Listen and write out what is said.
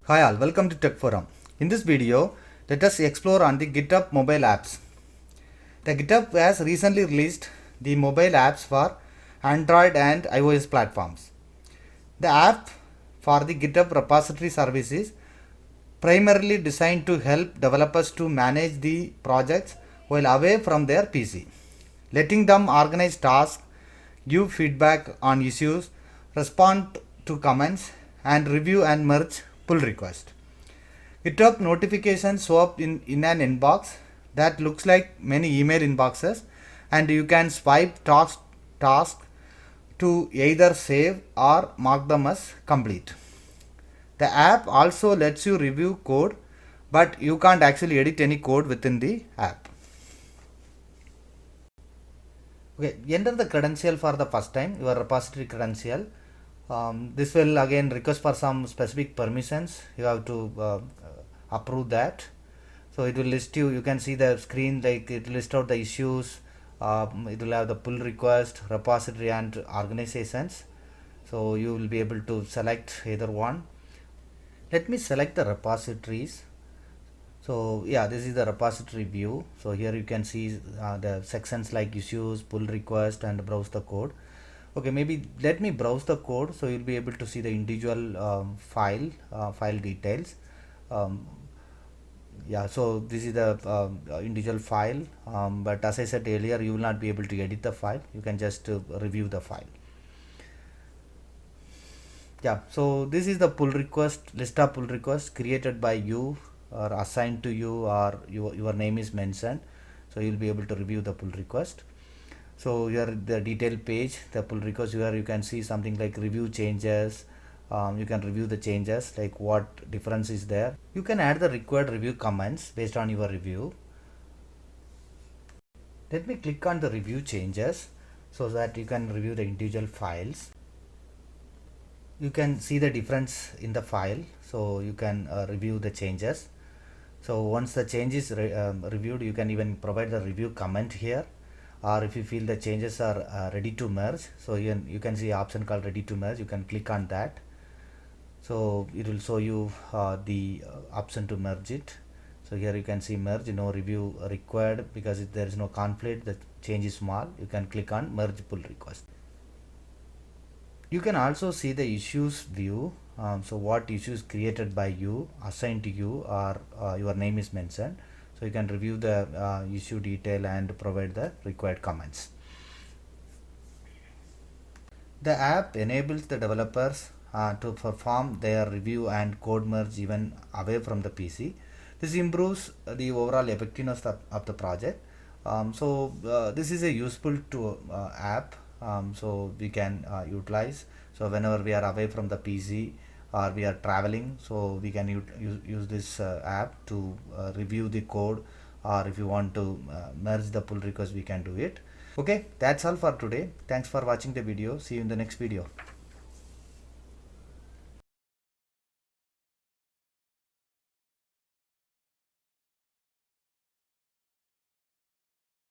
Hi all, welcome to Tech Forum. In this video, let us explore on the GitHub mobile apps. The GitHub has recently released the mobile apps for Android and iOS platforms. The app for the GitHub repository service is primarily designed to help developers to manage the projects while away from their PC, letting them organize tasks, give feedback on issues, respond to comments, and review and merge pull requests. GitHub notifications show up in an inbox that looks like many email inboxes, and you can swipe tasks to either save or mark them as complete. The app also lets you review code, but you can't actually edit any code within the app. Okay, enter the credential for the first time, your repository credential. This will again request for some specific permissions. You have to approve that. So it will list you can see the screen, like it will list out the issues. It will have the pull request, repository and organizations. So you will be able to select either one. Let me select the repositories. So yeah, this is the repository view. So here you can see the sections like issues, pull request and browse the code. Okay, maybe let me browse the code so you'll be able to see the individual file details. Yeah, so this is the individual file, but as I said earlier, you will not be able to edit the file. You can just review the file. Yeah, so this is the pull request, list of pull requests created by you or assigned to you, or your name is mentioned, so you'll be able to review the pull request. So here the detail page, the pull request, here you can see something like review changes. You can review the changes, like what difference is there. You can add the required review comments based on your review. Let me click on the review changes so that you can review the individual files. You can see the difference in the file, so you can review the changes. So once the change is reviewed, you can even provide the review comment here, or if you feel the changes are ready to merge, so you can see option called ready to merge. You can click on that, so it will show you the option to merge it. So here you can see merge, no review required, because if there is no conflict, the change is small. You can click on merge pull request. You can also see the issues view. So what issues created by you, assigned to you, or your name is mentioned. So you can review the issue detail and provide the required comments. The app enables the developers to perform their review and code merge even away from the PC. This improves the overall effectiveness of the project. This is a useful app, so we can utilize. So whenever we are away from the PC or we are traveling, so we can use this app to review the code, or if you want to merge the pull request, we can do it. Okay, that's all for today. Thanks for watching the video. See you in the next video.